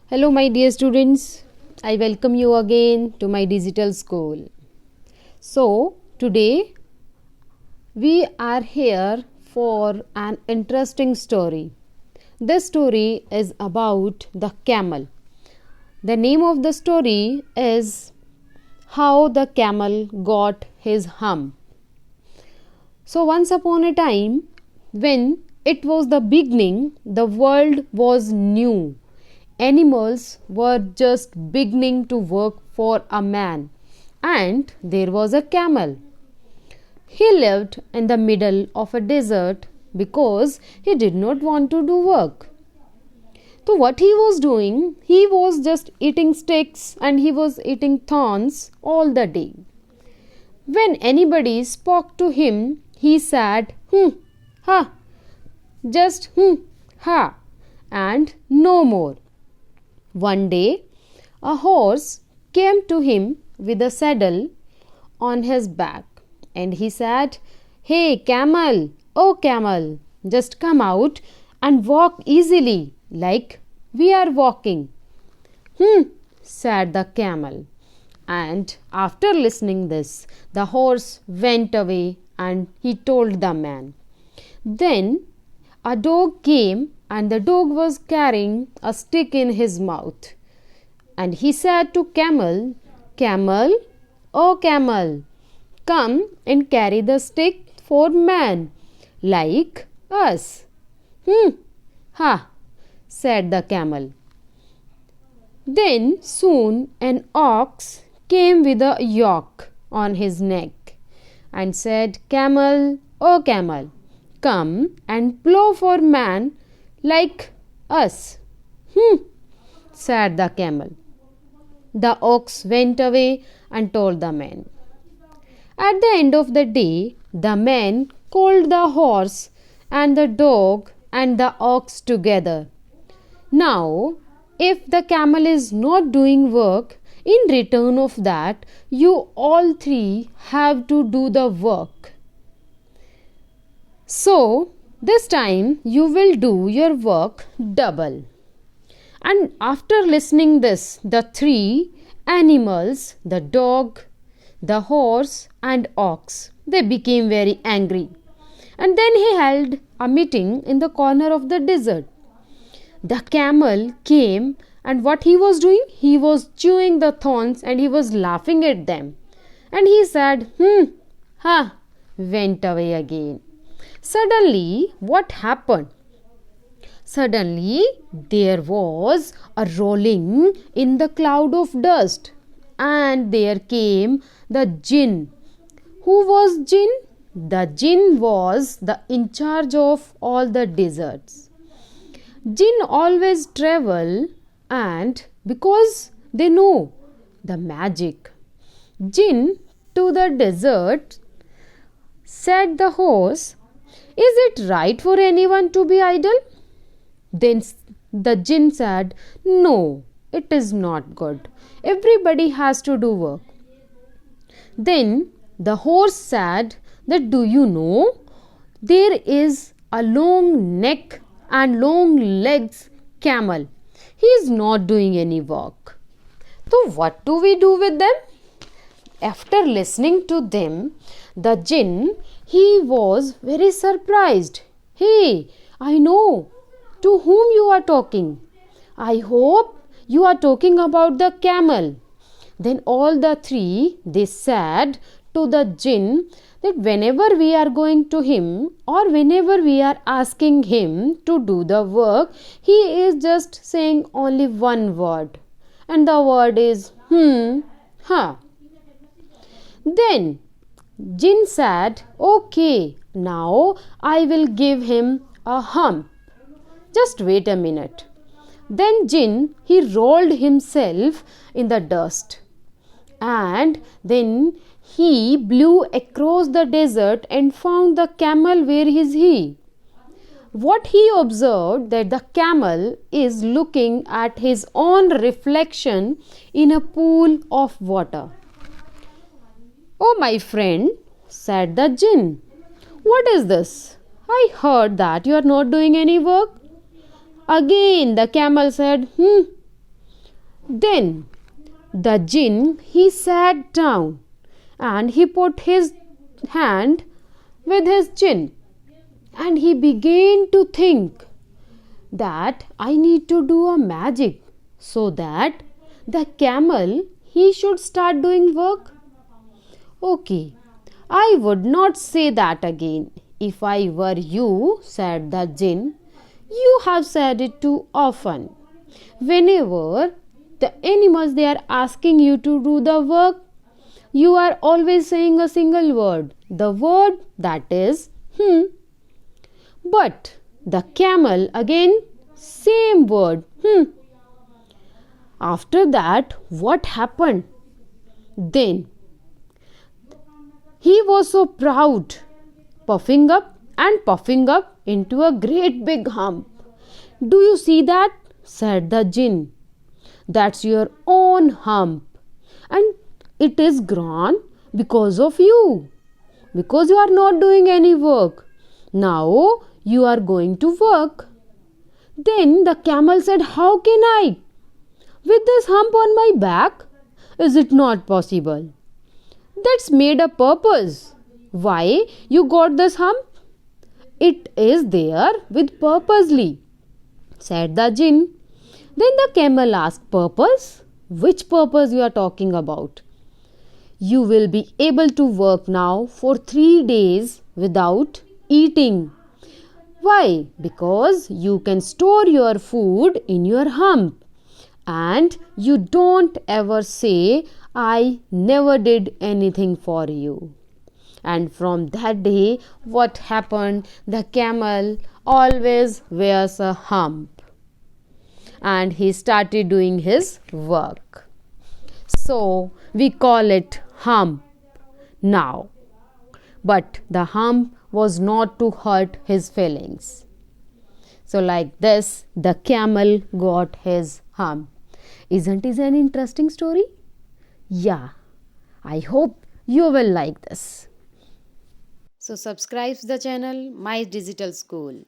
Hello, my dear students. I welcome you again to my digital school. So, today we are here for an interesting story. This story is about the camel. The name of the story is How the Camel Got His Hump. So, once upon a time, when it was the beginning, the world was new. Animals were just beginning to work for a man, and there was a camel. He lived in the middle of a desert because he did not want to do work. So, what he was doing, he was just eating sticks and he was eating thorns all the day. When anybody spoke to him, he said, ha, just ha, and no more. One day, a horse came to him with a saddle on his back, and he said, "Hey, camel, oh camel, just come out and walk easily like we are walking." Said the camel. And after listening this, the horse went away and he told the man. Then a dog came and the dog was carrying a stick in his mouth. And he said to camel, "Camel, oh camel, come and carry the stick for man, like us." Ha, said the camel. Then soon an ox came with a yoke on his neck and said, "Camel, oh camel, come and plow for man like us." Said the camel. The ox went away and told the man. At the end of the day, the man called the horse and the dog and the ox together. Now, if the camel is not doing work, in return of that, you all three have to do the work. So, this time you will do your work double. And after listening this, the three animals, the dog, the horse and ox, they became very angry. And then he held a meeting in the corner of the desert. The camel came, and what he was doing? He was chewing the thorns and he was laughing at them. And he said, ha, went away again. Suddenly, what happened? Suddenly, there was a rolling in the cloud of dust, and there came the jinn. Who was jinn? The jinn was the in charge of all the deserts. Jinn always travel, and because they know the magic. Jinn to the desert said the horse, "Is it right for anyone to be idle?" Then the jinn said, "No, it is not good. Everybody has to do work." Then the horse said that, "Do you know, there is a long neck and long legs camel. He is not doing any work. So what do we do with them?" After listening to them, the jinn, he was very surprised. "Hey, I know to whom you are talking. I hope you are talking about the camel." Then all the three, they said to the jinn that whenever we are going to him or whenever we are asking him to do the work, he is just saying only one word, and the word is ha. Then jinn said, "Okay, now I will give him a hump. Just wait a minute." Then jinn, he rolled himself in the dust, and then he blew across the desert and found the camel. Where is he? What he observed, that the camel is looking at his own reflection in a pool of water. "Oh, my friend," said the jinn, "what is this? I heard that you are not doing any work." Again the camel said, Then the jinn he sat down and he put his hand with his chin and he began to think that I need to do a magic so that the camel he should start doing work. Okay, I would not say that again. If I were you, said the jinn, you have said it too often. Whenever the animals they are asking you to do the work, you are always saying a single word. The word that is But the camel again, same word After that, what happened? Then he was so proud, puffing up and puffing up into a great big hump. Do you see that? Said the jinn. That's your own hump, and it is grown because of you, because you are not doing any work. Now you are going to work. Then the camel said, how can I? With this hump on my back? Is it not possible? That's made a purpose. Why you got this hump? It is there with purposely, said the jinn. Then the camel asked, purpose? Which purpose you are talking about? You will be able to work now for 3 days without eating. Why? Because you can store your food in your hump. And you don't ever say, I never did anything for you. And from that day, what happened? The camel always wears a hump. And he started doing his work. So we call it hump now. But the hump was not to hurt his feelings. So like this, the camel got his hump. Isn't it an interesting story? Yeah, I hope you will like this. So subscribe the channel My Digital School.